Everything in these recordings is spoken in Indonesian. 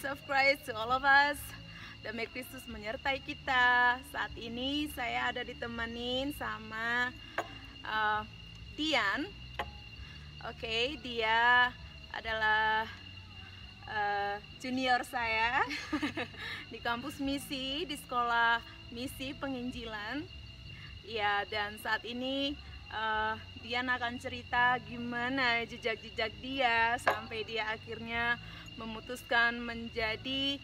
peace of Christ to all of us. Damai Kristus menyertai kita. Saat ini saya ada ditemenin sama Dian. Oke, dia adalah junior saya di kampus misi, di sekolah misi penginjilan. Ya, dan saat ini Dian akan cerita gimana jejak-jejak dia sampai dia akhirnya memutuskan menjadi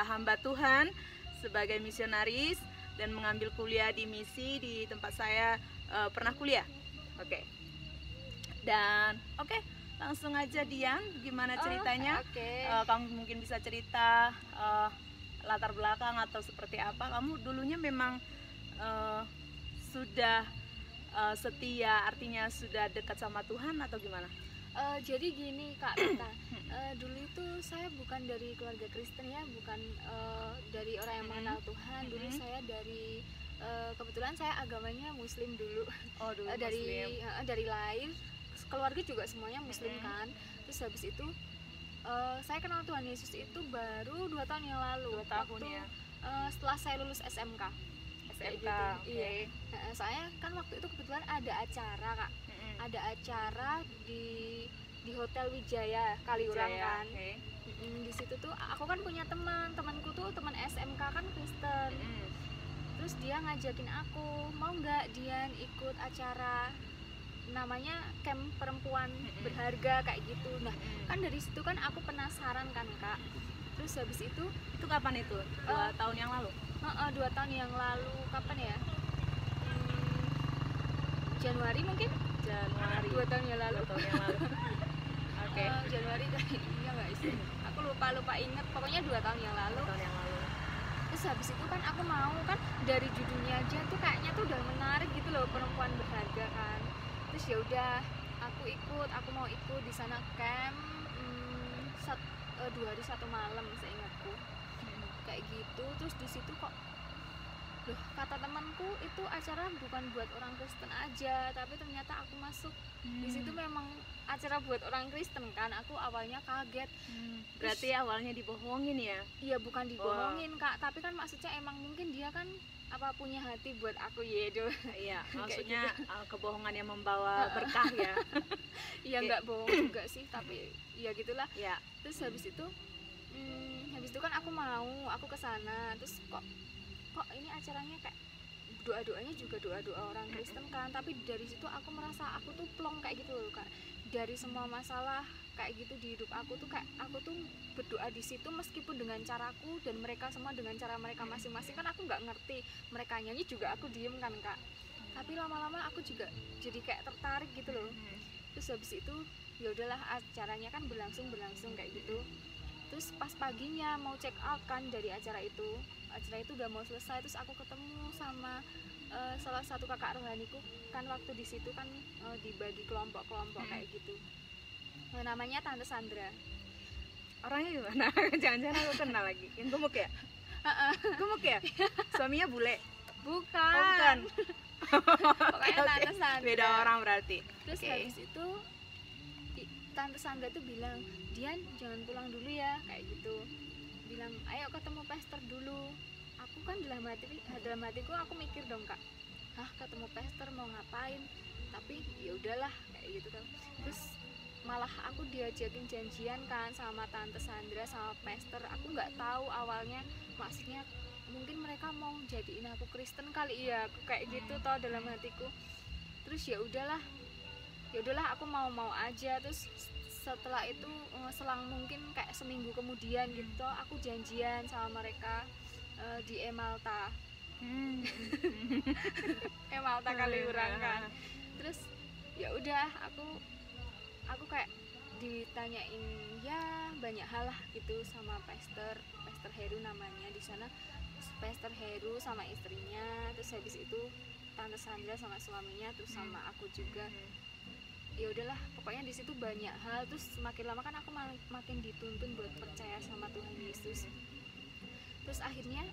hamba Tuhan sebagai misionaris dan mengambil kuliah di misi di tempat saya pernah kuliah. Oke. Dan langsung aja Dian, gimana ceritanya? Kamu mungkin bisa cerita latar belakang atau seperti apa. Kamu dulunya memang sudah setia, artinya sudah dekat sama Tuhan atau gimana? Jadi gini Kak Rita, dulu itu saya bukan dari keluarga Kristen ya, bukan dari orang yang mengenal Tuhan. Dulu saya dari kebetulan saya agamanya Muslim dulu. Oh, dulu dari lahir, keluarga juga semuanya Muslim kan. Terus habis itu saya kenal Tuhan Yesus itu baru 2 tahun yang lalu. 2 tahun ya. Setelah saya lulus SMK. SMK. Gitu. Iya. Saya kan waktu itu kebetulan ada acara Kak. Ada acara di Hotel Wijaya Kaliurang kan. Di situ tuh aku kan punya temanku tuh teman SMK kan Kristen. Terus dia ngajakin aku, mau nggak Dian ikut acara namanya camp perempuan berharga kayak gitu. Nah kan dari situ kan aku penasaran kan Kak. Terus habis itu kapan itu? 2 tahun yang lalu? 2 tahun yang lalu. Kapan ya? Januari mungkin? Januari. 2 tahun yang lalu. Oke. Januari iya nggak sih? Aku lupa inget. Pokoknya 2 tahun yang lalu. Terus habis itu kan aku mau kan dari judulnya aja tuh kayaknya tuh udah menarik gitu loh, perempuan berharga kan. Terus ya udah aku mau ikut di sana camp 2 hari 1 malam seingatku. Kayak gitu. Terus di situ kok loh, kata temanku itu acara bukan buat orang Kristen aja, tapi ternyata aku masuk di situ memang acara buat orang Kristen kan. Aku awalnya kaget. Berarti awalnya dibohongin ya? Iya, bukan dibohongin Kak, tapi kan maksudnya emang mungkin dia kan punya hati buat aku yedo. Iya, maksudnya gitu. Kebohongan yang membawa berkah ya. Iya, nggak bohong juga sih, tapi ya gitulah. Ya. Terus habis itu kan aku kesana, terus kok ini acaranya kayak doa-doanya juga doa-doa orang Kristen kan, tapi dari situ aku merasa aku tuh plong kayak gitu loh Kak. Dari semua masalah kayak gitu di hidup aku tuh kayak aku tuh berdoa di situ meskipun dengan caraku dan mereka semua dengan cara mereka masing-masing kan aku nggak ngerti. Mereka nyanyi juga aku diem kan Kak. Tapi lama-lama aku juga jadi kayak tertarik gitu loh. Terus habis itu ya udahlah, acaranya kan berlangsung kayak gitu. Terus pas paginya mau check out kan dari acara itu udah mau selesai. Terus aku ketemu sama salah satu kakak rohaniku kan, waktu di situ kan dibagi kelompok-kelompok kayak gitu. Namanya Tante Sandra. Orangnya gimana? Jangan-jangan aku kenal lagi. Yang gemuk ya? Gemuk ya? Suaminya bule? Bukan. Pokoknya Tante Sandra. Beda orang berarti. Terus habis itu Tante Sandra tuh bilang, Dian jangan pulang dulu ya, kayak gitu. Bilang ayo ketemu pastor dulu. Aku kan dalam hatiku aku mikir dong Kak, ketemu pastor mau ngapain? Tapi ya udahlah kayak gitu kan. Terus malah aku diajakin janjian kan sama Tante Sandra sama pastor. Aku nggak tahu awalnya, maksudnya mungkin mereka mau jadiin aku Kristen kali ya, aku kayak gitu toh dalam hatiku. Terus ya udahlah aku mau aja. Terus setelah itu selang mungkin kayak seminggu kemudian gitu aku janjian sama mereka di Emalta. Emalta Kaliurang kan. Terus ya udah aku kayak ditanyain ya banyak hal lah gitu sama Pastor Heru namanya di sana. Pastor Heru sama istrinya, terus habis itu Tante Sandra sama suaminya, terus sama aku juga. Ya udahlah, pokoknya di situ banyak hal. Terus semakin lama kan aku makin dituntun buat percaya sama Tuhan Yesus. Terus akhirnya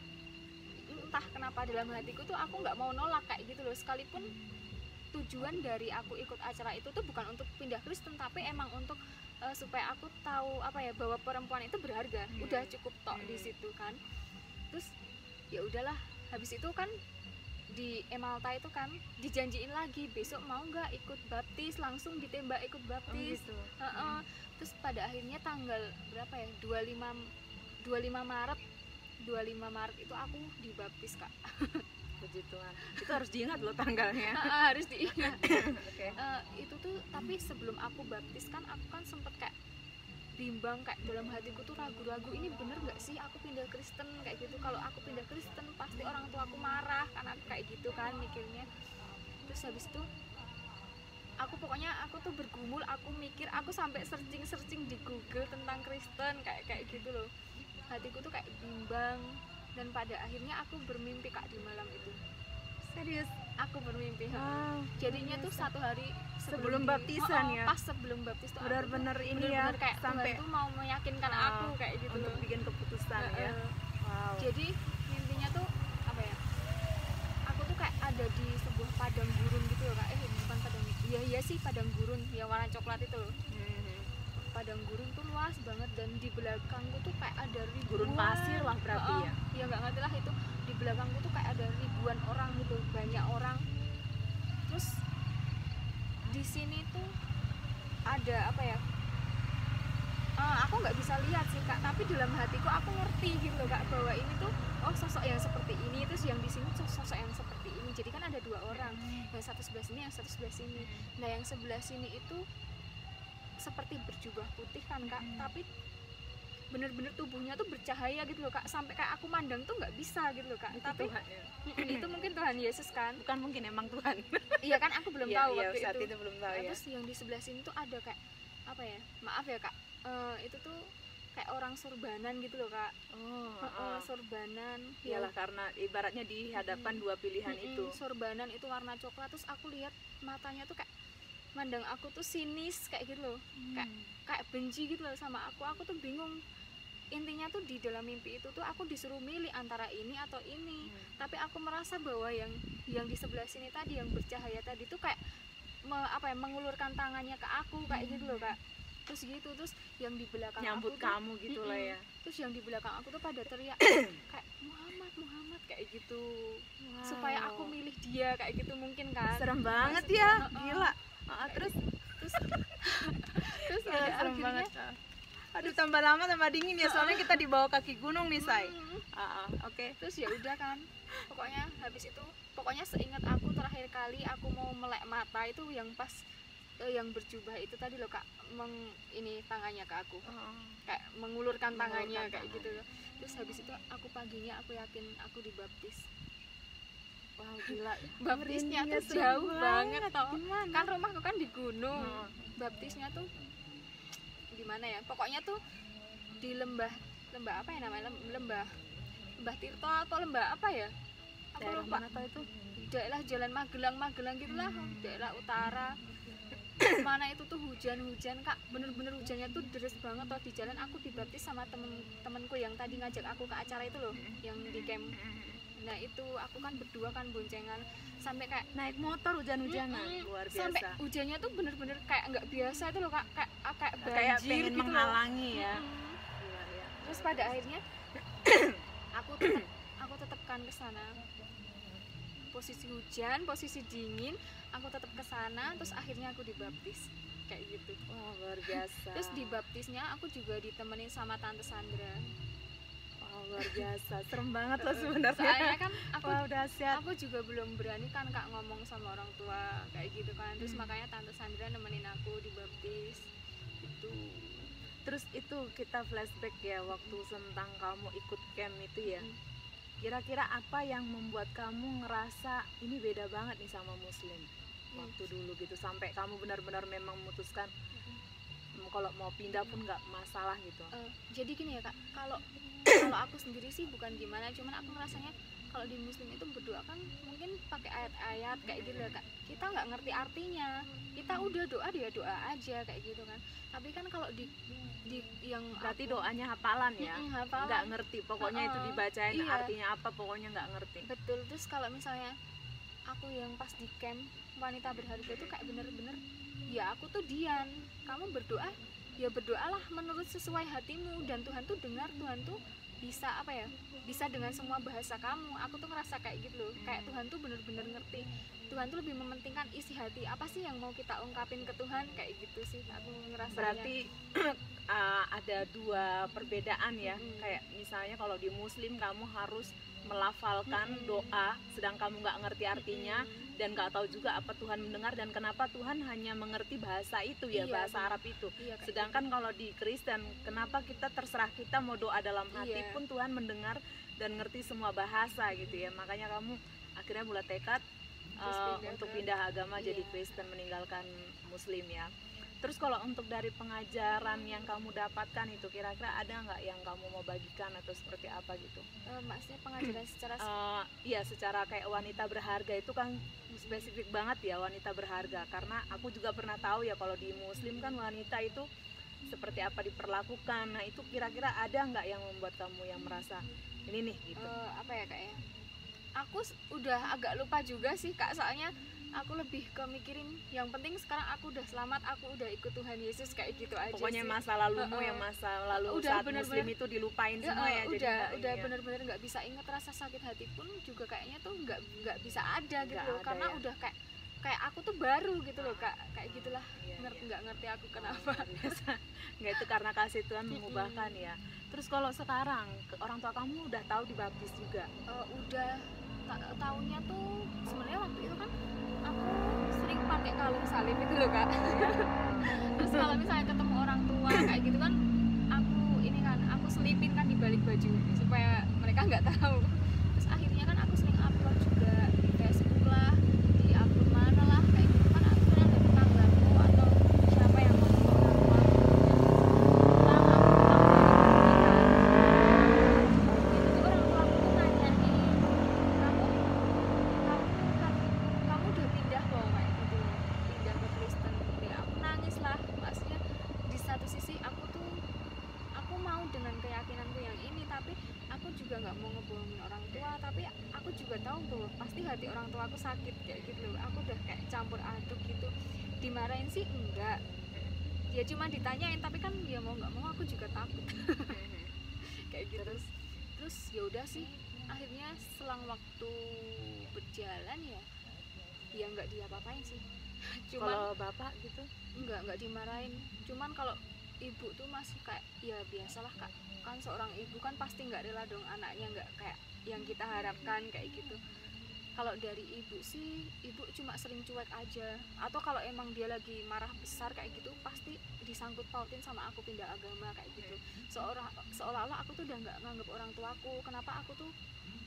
entah kenapa dalam hatiku tuh aku nggak mau nolak kayak gitu loh. Sekalipun tujuan dari aku ikut acara itu tuh bukan untuk pindah Kristen, tapi emang untuk supaya aku tahu apa ya, bahwa perempuan itu berharga. Udah cukup tok di situ kan. Terus ya udahlah, habis itu kan di Emalta itu kan dijanjiin lagi besok mau nggak ikut baptis, langsung ditembak ikut baptis. gitu. Terus pada akhirnya tanggal berapa ya, 25 Maret 25 Maret itu aku dibaptis Kak. Puji Tuhan. Itu harus diingat loh tanggalnya. Harus diingat. Oke. Itu tuh, tapi sebelum aku baptis kan aku kan sempet kayak bimbang, kayak dalam hatiku tuh ragu-ragu, ini bener nggak sih aku pindah Kristen kayak gitu. Kalau aku pindah Kristen pasti orang tua aku marah karena aku kayak gitu kan mikirnya. Terus habis itu aku pokoknya aku tuh bergumul, aku mikir, aku sampai searching di Google tentang Kristen kayak gitu loh. Hatiku tuh kayak bimbang, dan pada akhirnya aku bermimpi Kak di malam itu. Serius? Aku bermimpi. Wow, Jadinya tuh 1 hari sebelum baptisan ya? Pas sebelum baptis tuh Benar-benar ini ya, bener-bener kayak sampai Tuhan tuh mau meyakinkan aku kayak gitu untuk loh. bikin keputusan ya. Wow. Jadi mimpinya tuh apa ya, aku tuh kayak ada di sebuah padang gurun gitu loh Kak. Bukan padang, iya sih padang gurun yang warna coklat itu loh. Padang gurun tuh luas banget, dan di belakangku tuh kayak ada ribuan Gurun pasir lah berarti ya? Ya nggak ngerti lah itu. Di belakangku tuh kayak ada ribuan orang gitu, banyak orang. Terus di sini tuh ada apa ya, aku nggak bisa lihat sih Kak, tapi dalam hatiku aku ngerti gitu loh Kak, bahwa ini tuh sosok yang seperti ini, terus yang di sini sosok yang seperti ini. Jadi kan ada 2 orang, yang satu sebelah sini, yang satu sebelah sini. Nah yang sebelah sini itu seperti berjubah putih kan Kak, tapi bener-bener tubuhnya tuh bercahaya gitu loh Kak, sampai kayak aku mandang tuh nggak bisa gitu loh Kak. Itu Tapi Tuhan ya? itu mungkin Tuhan Yesus kan. Bukan mungkin, emang Tuhan. Iya kan, aku belum tahu waktu saat itu. itu belum tahu ya. Terus yang di sebelah sini tuh ada kayak apa ya, maaf ya Kak, itu tuh kayak orang sorbanan gitu loh Kak. Sorbanan. Iyalah, karena ibaratnya di hadapan dua pilihan itu. Sorbanan itu warna coklat, terus aku lihat matanya tuh kayak mandang aku tuh sinis kayak gitu loh. Kayak benci gitu loh sama aku. Aku tuh bingung. Intinya tuh di dalam mimpi itu tuh aku disuruh milih antara ini atau ini. Tapi aku merasa bahwa yang di sebelah sini tadi, yang bercahaya tadi tuh kayak mengulurkan tangannya ke aku kayak gitu loh Kak. Terus gitu, terus yang di belakang Nyambut aku tuh, kamu gitu lah ya. Terus yang di belakang aku tuh pada teriak kayak Muhammad kayak gitu. Wow. Supaya aku milih dia kayak gitu mungkin kan. Serem banget ya, gila. Terus pada serem akhirnya banget. Aduh, tambah lama tambah dingin ya, soalnya kita di bawah kaki gunung nih Say. Oke. Terus ya udah kan, pokoknya habis itu, pokoknya seingat aku terakhir kali aku mau melek mata itu yang pas yang berjubah itu tadi loh Kak, ini tangannya ke aku, kayak mengulurkan tangannya kayak gitu. Terus habis itu aku paginya aku yakin aku dibaptis. Wow, gila. Baptisnya tuh serem jauh banget toh. Gimana? Kan rumahku kan di gunung. Baptisnya tuh di mana ya? Pokoknya tuh di lembah apa ya namanya? Lembah Tirto atau lembah apa ya? Aku Daerah lupa. mana tau itu? Daerah Jalan Magelang gitulah, daerah utara. Mana itu tuh hujan Kak, bener-bener hujannya tuh deres banget toh. Di jalan aku dibaptis sama temenku yang tadi ngajak aku ke acara itu loh, yang di camp. Nah itu aku kan berdua kan boncengan, sampai kayak naik motor hujan-hujanan, luar biasa. Sampai hujannya tuh bener-bener kayak nggak biasa itu loh Kak, kayak banjir kayak pengen gitu menghalangi loh. ya. Gila, ya. Terus pada akhirnya aku tetap kan ke sana. Posisi hujan, posisi dingin, aku tetap ke sana. Terus akhirnya aku dibaptis kayak gitu. Wah, luar biasa. Terus dibaptisnya aku juga ditemenin sama Tante Sandra. Wah, luar biasa. Serem banget loh sebenarnya. Soalnya kan aku juga belum berani kan Kak ngomong sama orang tua kayak gitu kan. Terus makanya Tante Sandra nemenin aku dibaptis itu. Terus itu kita flashback ya, waktu tentang kamu ikut camp itu ya. Kira-kira apa yang membuat kamu ngerasa ini beda banget nih sama Muslim waktu dulu gitu, sampai kamu benar-benar memang memutuskan kalau mau pindah pun nggak masalah gitu? Jadi gini ya Kak, kalau aku sendiri sih bukan gimana, cuman aku ngerasanya kalau di Muslim itu berdoa kan mungkin pakai ayat-ayat kayak gitu ya Kak. Kita nggak ngerti artinya, kita udah doa dia doa aja kayak gitu kan. Tapi kan kalau di yang berarti doanya hafalan ya? Hafalan. Nggak ngerti, pokoknya itu dibacain artinya apa, pokoknya nggak ngerti. Betul. Terus kalau misalnya aku yang pas di camp wanita berharga itu kayak bener-bener ya aku tuh Dian, kamu berdoa ya berdoalah menurut sesuai hatimu, dan Tuhan tuh dengar, Tuhan tuh bisa apa ya, bisa dengan semua bahasa kamu. Aku tuh ngerasa kayak gitu loh, kayak Tuhan tuh bener-bener ngerti. Tuhan tuh lebih mementingkan isi hati, apa sih yang mau kita ungkapin ke Tuhan, kayak gitu sih aku ngerasanya. Berarti ada dua perbedaan ya. Kayak misalnya kalau di Muslim kamu harus melafalkan doa, sedang kamu nggak ngerti artinya dan nggak tahu juga apa Tuhan mendengar dan kenapa Tuhan hanya mengerti bahasa itu ya, Iya, bahasa benar. Arab itu. Iya, kayak Sedangkan kalau di Kristen, kenapa kita terserah kita mau doa dalam hati Iya. pun Tuhan mendengar dan ngerti semua bahasa gitu ya. Makanya kamu akhirnya bulat tekad Terus untuk ke- pindah agama jadi iya. Kristen, meninggalkan Muslim ya. Terus kalau untuk dari pengajaran yang kamu dapatkan itu kira-kira ada nggak yang kamu mau bagikan atau seperti apa gitu? Maksudnya pengajaran secara Iya, secara kayak wanita berharga itu kan spesifik banget ya, wanita berharga. Karena aku juga pernah tahu ya kalau di Muslim kan wanita itu seperti apa diperlakukan. Nah itu kira-kira ada nggak yang membuat kamu yang merasa ini nih gitu? apa ya Kak ya, aku udah agak lupa juga sih Kak, soalnya aku lebih ke mikirin yang penting sekarang aku udah selamat, aku udah ikut Tuhan Yesus, kayak gitu aja Pokoknya sih. masa lalumu yang masa lalu Udah saat bener-bener- Muslim itu dilupain Ya, semua ya. Jadi udah nggak ini ya. bener-bener nggak bisa inget, rasa sakit hati pun juga kayaknya tuh nggak bisa ada gitu Nggak loh, ada karena ya. udah kayak aku tuh baru gitu loh Kak, kayak gitulah. Iya, iya. Nggak ngerti aku kenapa. Luar biasa. Nggak, itu karena kasih Tuhan mengubahkan ya. Terus kalau sekarang orang tua kamu udah tahu dibaptis juga? Udah tahunnya tuh sebenarnya waktu itu kan aku sering pakai kalung salib itu loh Kak. Terus kalau misalnya ketemu orang tua kayak gitu kan, aku selipin kan di balik baju supaya mereka nggak tahu. Terus akhirnya kan aku sering upload juga di Facebook lah, di upload mana lah kayak gitu kan, akhirnya ada tetanggaku atau siapa yang mau orang tua orang tua aku tuh nanya nih, kamu udah pindah loh kayak gitu, pindah ke Kristen. Ya aku nangis lah, maksudnya di satu sisi aku mau dengan keyakinanku yang ini, tapi aku juga nggak mau ngebohongin orang tua, tapi aku juga tahu bahwa pasti hati orang tua aku sakit kayak gitu loh. Aku udah kayak campur aduk gitu, dimarahin sih enggak, ya cuma ditanyain, tapi kan ya mau nggak mau aku juga takut kayak gitu. Terus ya udah sih, akhirnya selang waktu berjalan ya nggak diapa-apain sih. Cuman Kalau bapak gitu? nggak dimarahin, cuman kalau ibu tuh masih kayak ya biasalah Kak, kan seorang ibu kan pasti nggak rela dong anaknya nggak kayak yang kita harapkan kayak gitu. Kalau dari ibu sih, ibu cuma sering cuek aja, atau kalau emang dia lagi marah besar kayak gitu pasti disangkut pautin sama aku pindah agama kayak gitu. Seolah-olah aku tuh udah nggak nganggap orang tuaku, kenapa aku tuh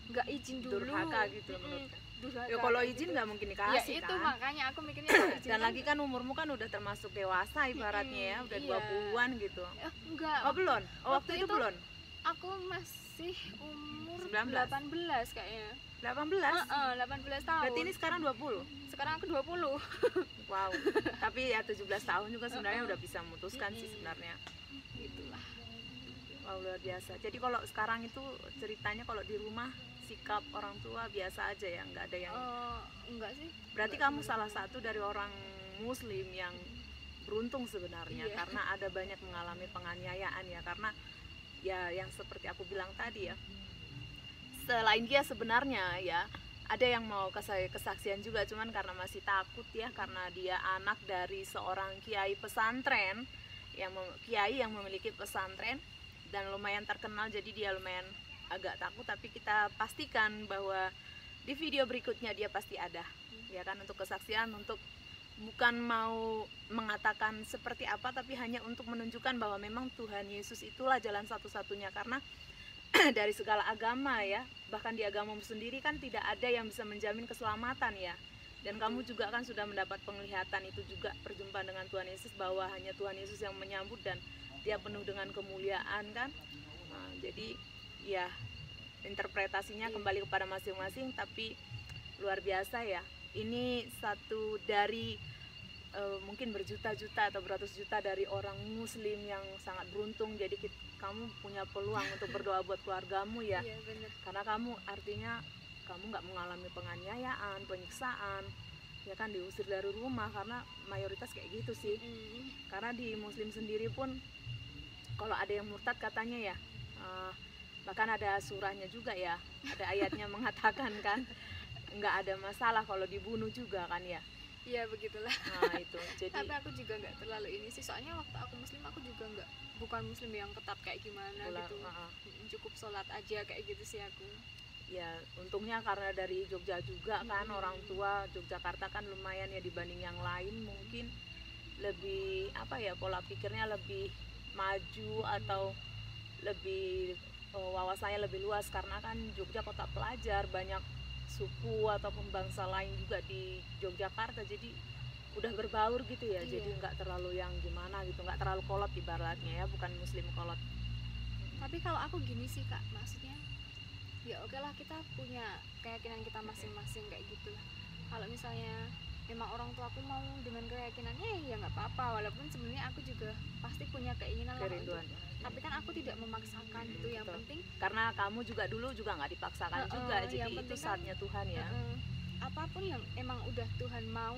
nggak izin dulu. Durhaka gitu menurut. Durhaka Ya kalau kayak izin gitu. nggak mungkin Ya dikasih itu kan. makanya aku mikirnya kalau izin Dan lagi kan umurmu kan udah termasuk dewasa ibaratnya ya, udah Iya. 20-an gitu. enggak, Oh belum? Oh, waktu itu belum? aku masih umur 19? 18 kayaknya. 18? 18 tahun. Berarti ini sekarang 20? Sekarang aku 20. Wow. Tapi ya 17 tahun juga sebenarnya udah bisa memutuskan sih sebenarnya. Itulah. Wow, luar biasa. Jadi kalau sekarang itu ceritanya kalau di rumah sikap orang tua biasa aja ya, nggak ada yang. Enggak sih. Berarti Enggak kamu sebenarnya. salah satu dari orang Muslim yang beruntung sebenarnya, Iya. karena ada banyak mengalami penganiayaan ya, karena ya yang seperti aku bilang tadi ya, selain dia sebenarnya ya ada yang mau kesaksian juga, cuman karena masih takut ya, karena dia anak dari seorang kiai pesantren kiai yang memiliki pesantren dan lumayan terkenal, jadi dia lumayan agak takut. Tapi kita pastikan bahwa di video berikutnya dia pasti ada ya kan, untuk kesaksian, untuk bukan mau mengatakan seperti apa, tapi hanya untuk menunjukkan bahwa memang Tuhan Yesus itulah jalan satu-satunya. Karena dari segala agama ya, bahkan di agamamu sendiri kan tidak ada yang bisa menjamin keselamatan ya. Dan kamu juga kan sudah mendapat penglihatan itu juga, perjumpaan dengan Tuhan Yesus, bahwa hanya Tuhan Yesus yang menyambut dan dia penuh dengan kemuliaan kan. Nah, jadi ya interpretasinya kembali kepada masing-masing, tapi luar biasa ya. Ini satu dari mungkin berjuta-juta atau beratus juta dari orang Muslim yang sangat beruntung. Jadi kamu punya peluang untuk berdoa buat keluargamu ya. Iya benar. Karena kamu artinya kamu nggak mengalami penganiayaan, penyiksaan, ya kan, diusir dari rumah, karena mayoritas kayak gitu sih. Karena di Muslim sendiri pun kalau ada yang murtad katanya ya, bahkan ada surahnya juga ya, ada ayatnya mengatakan kan nggak ada masalah kalau dibunuh juga kan ya. Iya begitulah. Nah itu jadi Tapi aku juga nggak terlalu ini sih, soalnya waktu aku muslim aku juga bukan muslim yang ketat kayak gimana gitu. Cukup sholat aja kayak gitu sih aku. Ya untungnya karena dari Jogja juga kan, orang tua Yogyakarta kan lumayan ya dibanding yang lain, mungkin lebih apa ya, pola pikirnya lebih maju atau lebih wawasannya lebih luas, karena kan Jogja kota pelajar, banyak suku ataupun bangsa lain juga di Yogyakarta, jadi udah berbaur gitu ya. Iya. Jadi nggak terlalu yang gimana gitu, nggak terlalu kolot ibaratnya ya, bukan muslim kolot. Tapi kalau aku gini sih kak, maksudnya ya oke lah, kita punya keyakinan kita masing-masing kayak gitu lah. Kalau misalnya memang orang tua aku mau dengan keyakinannya ya nggak apa-apa, walaupun sebenarnya aku juga pasti punya keinginan lah Kerinduan. tapi kan aku tidak memaksakan gitu. Yang Betul. penting Karena kamu juga dulu juga nggak dipaksakan juga, jadi yang itu penting kan, saatnya Tuhan ya. apapun yang emang udah Tuhan mau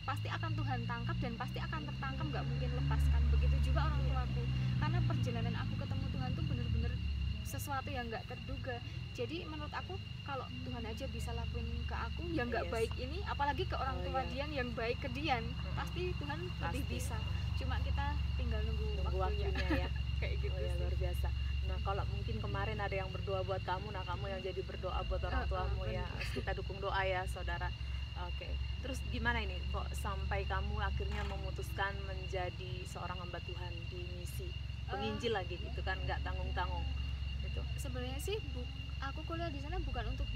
pasti akan Tuhan tangkap dan pasti akan tertangkap, nggak mungkin lepaskan. Begitu juga orang tuaku, karena perjalanan aku ketemu Tuhan tuh bener-bener sesuatu yang nggak terduga. Jadi menurut aku kalau Tuhan aja bisa lakuin ke aku yang nggak baik ini, apalagi ke orang tua Dian yang baik ke Dian, pasti Tuhan lebih bisa. Cuma kita tinggal nunggu waktunya ya. kayak gitu ya, sih. luar biasa. Nah kalau mungkin kemarin ada yang berdoa buat kamu, nah kamu yang jadi berdoa buat orang tuamu ya, kita dukung doa ya saudara. Oke. Terus gimana ini kok sampai kamu akhirnya memutuskan menjadi seorang hamba Tuhan di misi penginjil lagi gitu kan, nggak tanggung-tanggung gitu. Sebenarnya sih aku kuliah di sana bukan untuk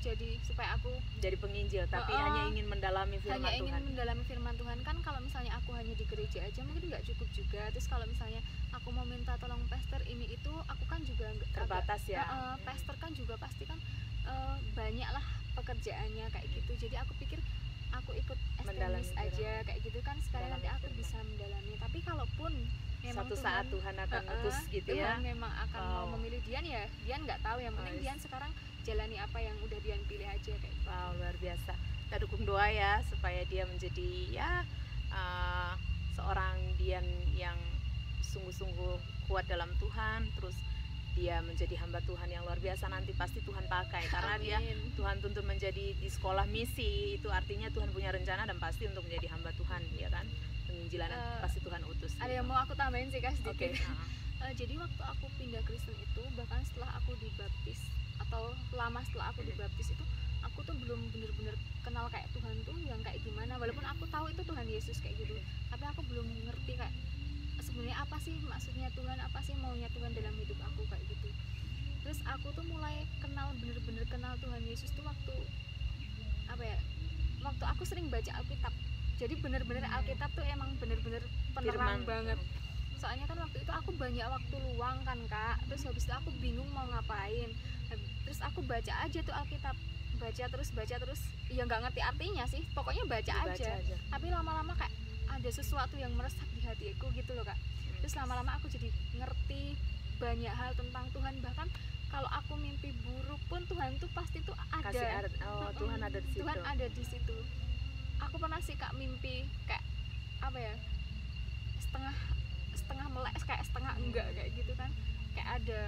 supaya aku jadi penginjil, tapi hanya ingin mendalami firman Tuhan. Ingin mendalami firman Tuhan. Kan kalau misalnya aku hanya di gereja aja mungkin nggak cukup juga. Terus kalau misalnya aku mau minta tolong pastor ini itu, aku kan juga terbatas ya. Pastor kan juga pasti kan banyak lah pekerjaannya kayak gitu. Jadi aku pikir aku ikut STMIS aja kayak gitu kan, sekali nanti aku bisa mendalami. Tapi kalaupun memang suatu saat Tuhan akan utus gitu Tuhan ya, memang akan mau memilih Dian, ya Dian nggak tahu, yang penting Dian sekarang jalani apa yang udah Dian pilih aja kayak gitu. Wow, luar biasa. Kita dukung doa ya supaya dia menjadi ya seorang Dian yang sungguh-sungguh kuat dalam Tuhan, terus dia menjadi hamba Tuhan yang luar biasa, nanti pasti Tuhan pakai karena dia Tuhan tuntut menjadi di sekolah misi, itu artinya Tuhan punya rencana dan pasti untuk menjadi hamba Tuhan ya kan, penginjilan pasti Tuhan utus. Ada yang mau aku tambahin sih Kak sedikit. Jadi waktu aku pindah Kristen itu, bahkan setelah aku dibaptis atau lama setelah aku dibaptis itu, aku tuh belum bener-bener kenal kayak Tuhan tuh yang kayak gimana. Walaupun aku tahu itu Tuhan Yesus kayak gitu, tapi aku belum ngerti kayak sebenarnya apa sih maksudnya Tuhan, apa sih maunya Tuhan dalam hidup aku kayak gitu. Terus aku tuh mulai bener-bener kenal Tuhan Yesus tuh waktu waktu aku sering baca Alkitab. Jadi bener-bener Alkitab tuh emang bener-bener penerang banget. Soalnya kan waktu itu aku banyak waktu luang kan Kak, terus habis itu aku bingung mau ngapain, terus aku baca aja tuh Alkitab, baca terus ya nggak ngerti artinya sih, pokoknya baca aja. Tapi lama-lama kayak ada sesuatu yang meresap di hatiku gitu loh Kak. Terus lama-lama aku jadi ngerti banyak hal tentang Tuhan. Bahkan kalau aku mimpi buruk pun Tuhan tuh pasti tuh ada. Tuhan ada di situ. Tuhan ada di situ. Aku pernah sih Kak mimpi kayak setengah melek, kayak setengah enggak kayak gitu kan, kayak ada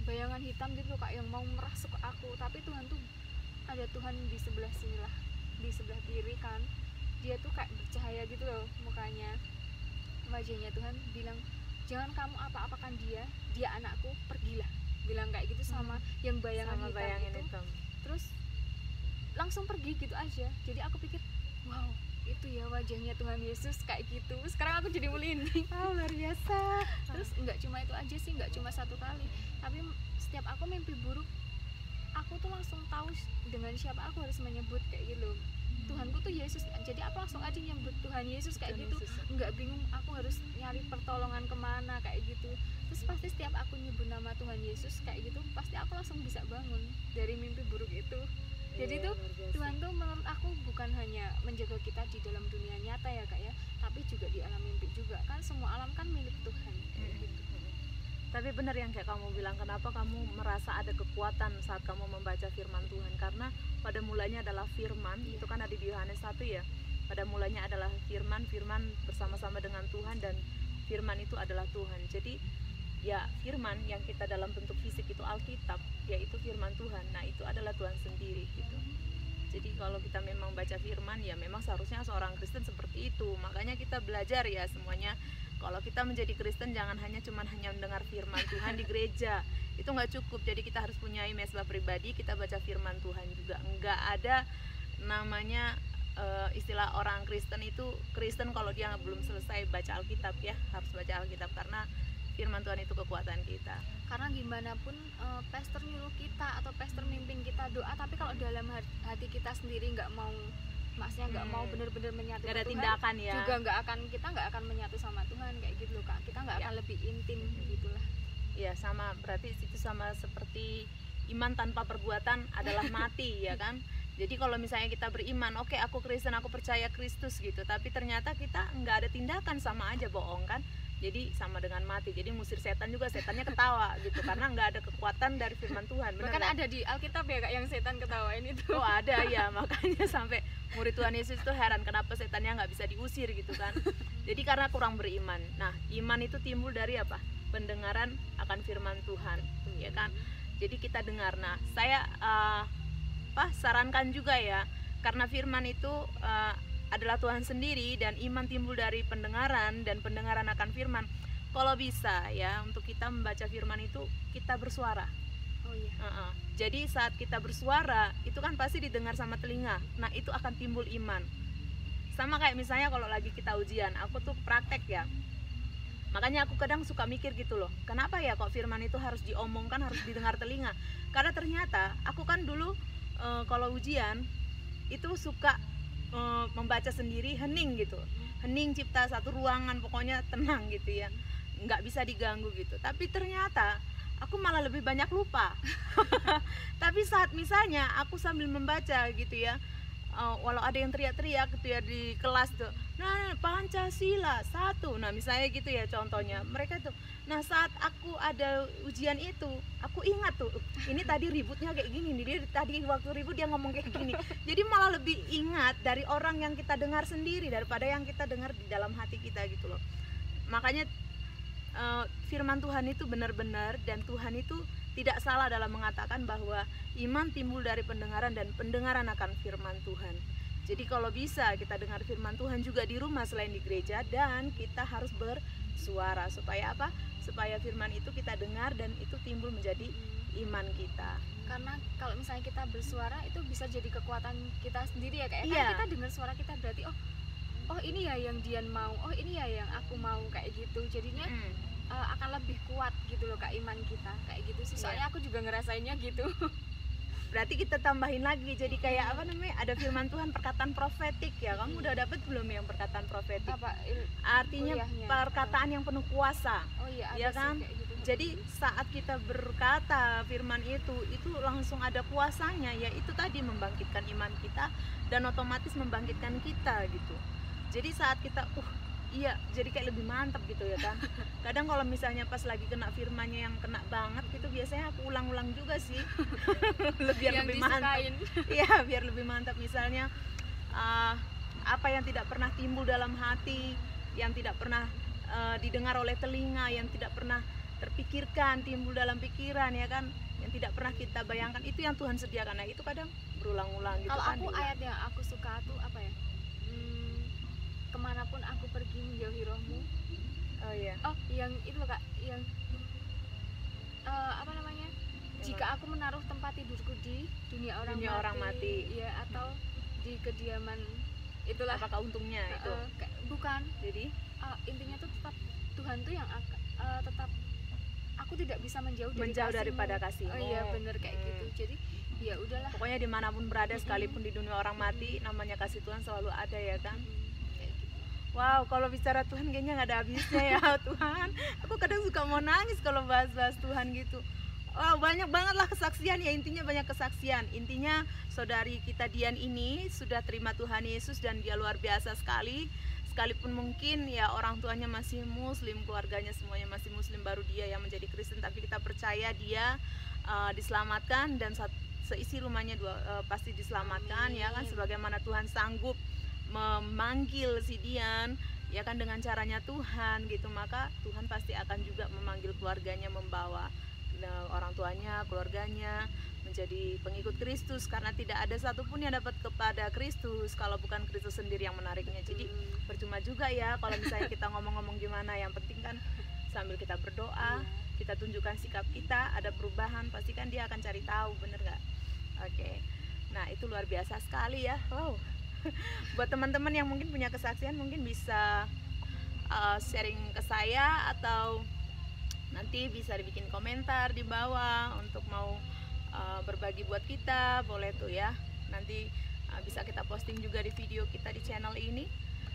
bayangan hitam gitu loh Kak yang mau merasuk ke aku. Tapi Tuhan tuh ada, Tuhan di sebelah sini lah, di sebelah kiri kan, dia tuh kayak bercahaya gitu loh mukanya, wajahnya. Tuhan bilang jangan kamu apa-apakan dia anakku, pergilah, bilang kayak gitu sama yang bayangan hitam itu. Terus langsung pergi gitu aja. Jadi aku pikir wow, itu ya wajahnya Tuhan Yesus kayak gitu. Sekarang aku jadi merinding. Luar biasa. Terus nggak cuma itu aja sih, nggak cuma satu kali, tapi setiap aku mimpi buruk aku tuh langsung tahu dengan siapa aku harus menyebut kayak gitu. Tuhanku tuh Yesus, jadi aku langsung aja nyebut Tuhan Yesus kayak gitu, nggak bingung aku harus nyari pertolongan kemana kayak gitu. Terus pasti setiap aku nyebut nama Tuhan Yesus kayak gitu, pasti aku langsung bisa bangun dari mimpi buruk itu. Jadi tuh Tuhan tuh menurut aku bukan hanya menjaga kita di dalam dunia nyata ya Kak ya, tapi juga di alam mimpi juga kan. Semua alam kan milik Tuhan gitu. Tapi benar yang kayak kamu bilang, kenapa kamu merasa ada kekuatan saat kamu membaca firman Tuhan? Karena pada mulanya adalah firman, itu kan ada di Yohanes 1 ya. pada mulanya adalah firman, firman bersama-sama dengan Tuhan, dan firman itu adalah Tuhan. Jadi ya firman yang kita dalam bentuk fisik itu Alkitab, yaitu firman Tuhan. Nah itu adalah Tuhan sendiri gitu. Jadi kalau kita memang baca firman, ya memang seharusnya seorang Kristen seperti itu. Makanya kita belajar ya semuanya. Kalau kita menjadi Kristen jangan hanya mendengar firman Tuhan di gereja. Itu nggak cukup. Jadi kita harus punya mesbah pribadi, kita baca firman Tuhan juga. Nggak ada namanya istilah orang Kristen itu Kristen kalau dia belum selesai baca Alkitab ya. Harus baca Alkitab karena firman Tuhan itu kekuatan kita. Karena gimana pun pastor nyuruh kita atau pastor mimpin kita doa, tapi kalau dalam hati kita sendiri nggak mau, maksudnya nggak mau benar-benar menyatu Gak ada Tuhan, tindakan ya. juga kita nggak akan menyatu sama Tuhan kayak gitu loh Kak. Kita nggak akan lebih intim gitulah. Ya sama, berarti itu sama seperti iman tanpa perbuatan adalah mati ya kan. Jadi kalau misalnya kita beriman, oke, aku Kristen, aku percaya Kristus gitu, tapi ternyata kita nggak ada tindakan, sama aja bohong kan. Jadi sama dengan mati. Jadi musir setan juga, setannya ketawa gitu, karena nggak ada kekuatan dari firman Tuhan. Bener Bahkan kan? ada di Alkitab ya Kak yang setan ketawain itu. Oh ada ya, makanya sampai murid Tuhan Yesus itu heran kenapa setannya nggak bisa diusir gitu kan. Jadi karena kurang beriman. Nah iman itu timbul dari apa? Pendengaran akan firman Tuhan ya kan. Jadi kita dengar. Nah saya sarankan juga ya, karena firman itu adalah Tuhan sendiri dan iman timbul dari pendengaran dan pendengaran akan firman. Kalau bisa ya, untuk kita membaca firman itu kita bersuara. Oh iya. Jadi saat kita bersuara itu kan pasti didengar sama telinga. Nah itu akan timbul iman. Sama kayak misalnya kalau lagi kita ujian, aku tuh praktek ya. Makanya aku kadang suka mikir gitu loh, kenapa ya kok firman itu harus diomongkan, harus didengar telinga. Karena ternyata aku kan dulu kalau ujian itu suka membaca sendiri, hening gitu, hening, cipta satu ruangan, pokoknya tenang gitu ya, nggak bisa diganggu gitu. Tapi ternyata aku malah lebih banyak lupa. Tapi saat misalnya aku sambil membaca gitu ya, walau ada yang teriak-teriak gitu ya di kelas tuh, nah Pancasila satu, nah misalnya gitu ya contohnya mereka tuh. Nah saat aku ada ujian itu, aku ingat tuh, ini tadi ributnya kayak gini nih, dia tadi waktu ribut dia ngomong kayak gini. Jadi malah lebih ingat dari orang yang kita dengar sendiri daripada yang kita dengar di dalam hati kita gitu loh. Makanya firman Tuhan itu benar-benar, dan Tuhan itu tidak salah dalam mengatakan bahwa iman timbul dari pendengaran dan pendengaran akan firman Tuhan. Jadi kalau bisa kita dengar firman Tuhan juga di rumah selain di gereja, dan kita harus bersuara supaya apa? Supaya firman itu kita dengar dan itu timbul menjadi iman kita. Karena kalau misalnya kita bersuara itu bisa jadi kekuatan kita sendiri ya Kak. Iya. Kan kita dengar suara kita berarti oh ini ya yang Dian mau, oh ini ya yang aku mau, kayak gitu. Jadinya akan lebih kuat gitu loh Kak iman kita kayak gitu sih. Soalnya aku juga ngerasainnya gitu. Berarti kita tambahin lagi, jadi kayak apa namanya, ada firman Tuhan perkataan profetik ya. Kamu udah dapet belum yang perkataan profetik? Apa Artinya kuliahnya? perkataan yang penuh kuasa. Oh iya, ada Ya sih kan? kayak gitu. Jadi saat kita berkata firman itu langsung ada kuasanya, yaitu tadi membangkitkan iman kita dan otomatis membangkitkan kita gitu. Jadi saat kita iya, jadi kayak lebih mantap gitu ya kan. Kadang kalau misalnya pas lagi kena firmannya yang kena banget gitu, biasanya aku ulang-ulang juga sih. biar lebih mantap. Iya, biar lebih mantap. Misalnya apa yang tidak pernah timbul dalam hati, yang tidak pernah didengar oleh telinga, yang tidak pernah terpikirkan, timbul dalam pikiran ya kan, yang tidak pernah kita bayangkan, itu yang Tuhan sediakan. Nah itu kadang berulang-ulang gitu. Kalau kan aku ayat yang aku suka tuh apa ya, kemanapun aku pergi menjauhi rohmu. Oh iya. Oh yang itu loh Kak, yang apa namanya, jika aku menaruh tempat tidurku di dunia orang mati, ya, atau di kediaman, itulah. Apakah untungnya itu? Bukan. Jadi intinya tuh tetap Tuhan tuh yang tetap aku tidak bisa menjauh daripada kasih. Oh iya bener kayak gitu. Jadi ya udahlah. Pokoknya dimanapun berada, sekalipun di dunia orang mati, namanya kasih Tuhan selalu ada ya kan. Kayak gitu. Wow, kalau bicara Tuhan kayaknya nggak ada habisnya ya Tuhan. Aku kadang suka mau nangis kalau bahas-bahas Tuhan gitu. Oh, banyak banget lah kesaksian ya, intinya banyak kesaksian. Intinya saudari kita Dian ini sudah terima Tuhan Yesus dan dia luar biasa sekali. Sekalipun mungkin ya orang tuanya masih muslim, keluarganya semuanya masih muslim, baru dia yang menjadi Kristen, tapi kita percaya dia diselamatkan dan seisi rumahnya pasti diselamatkan. Amin. Ya kan, sebagaimana Tuhan sanggup memanggil si Dian ya kan dengan caranya Tuhan gitu, maka Tuhan pasti akan juga memanggil keluarganya, membawa orang tuanya, keluarganya menjadi pengikut Kristus, karena tidak ada satupun yang dapat kepada Kristus kalau bukan Kristus sendiri yang menariknya. Jadi percuma juga ya kalau misalnya kita ngomong-ngomong gimana, yang penting kan sambil kita berdoa, kita tunjukkan sikap kita, ada perubahan, pasti kan dia akan cari tahu, bener nggak? Oke, nah itu luar biasa sekali ya. Wow. Buat teman-teman yang mungkin punya kesaksian, mungkin bisa sharing ke saya, atau nanti bisa dibikin komentar di bawah untuk mau berbagi buat kita, boleh tuh ya. Nanti bisa kita posting juga di video kita di channel ini.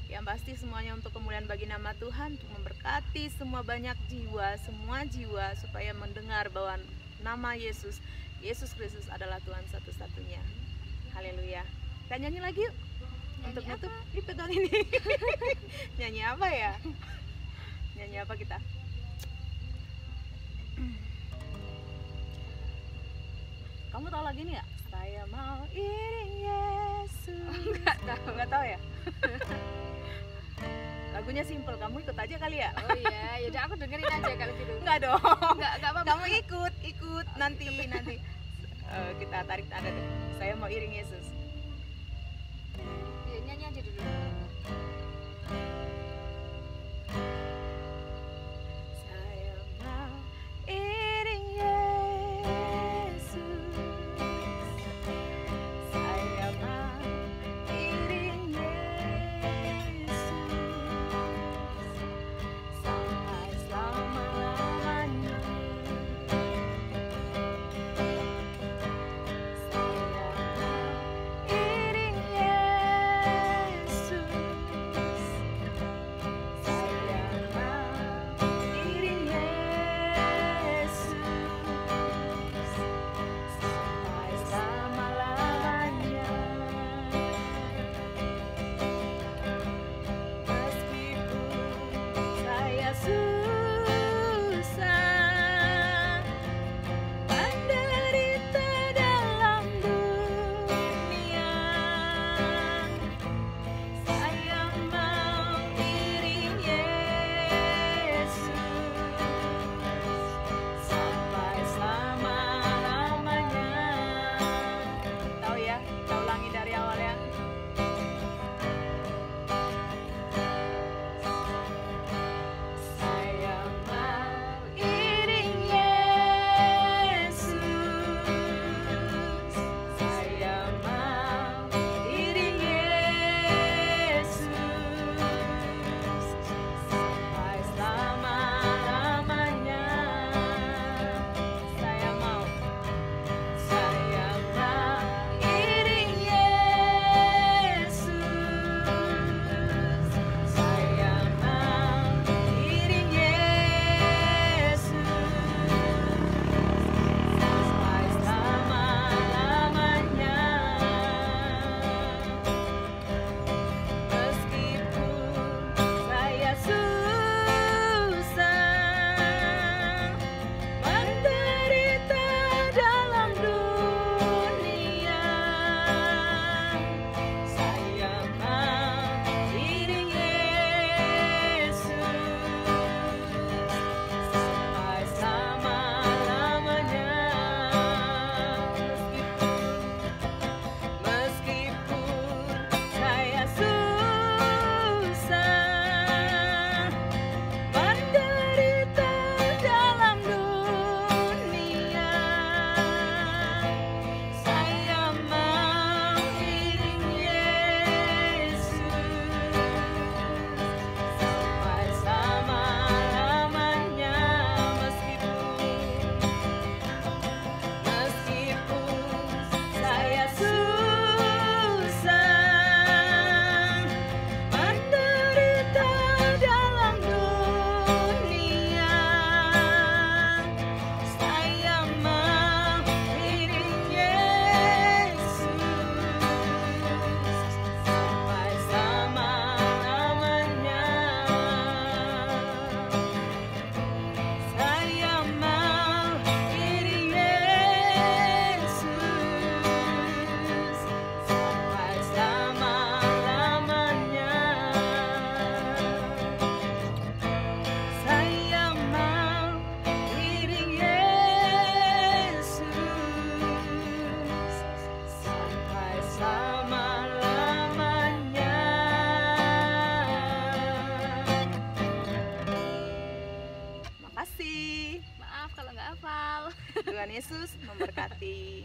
Yang pasti semuanya untuk kemuliaan bagi nama Tuhan, untuk memberkati semua banyak jiwa, semua jiwa, supaya mendengar bahwa nama Yesus Kristus adalah Tuhan satu-satunya. Haleluya. Kita nyanyi lagi yuk. Untuk YouTube ribet tahun ini. Nyanyi apa ya? Nyanyi apa kita? Kamu tahu lagi ini nggak? Saya mau iring Yesus. Nggak tahu ya? Lagunya simple, kamu ikut aja kali ya? Oh iya, yaudah aku dengerin aja kalau gitu. Enggak dong. Enggak apa-apa. Kamu ikut nanti kita tarik tanda deh. Saya mau iring Yesus. Ya, nyanyi aja dulu. Saya mau iring Yesus. Saya mau iring Yesus sampai selama-lamanya. Saya mau iring Yesus Tuhan Yesus memberkati.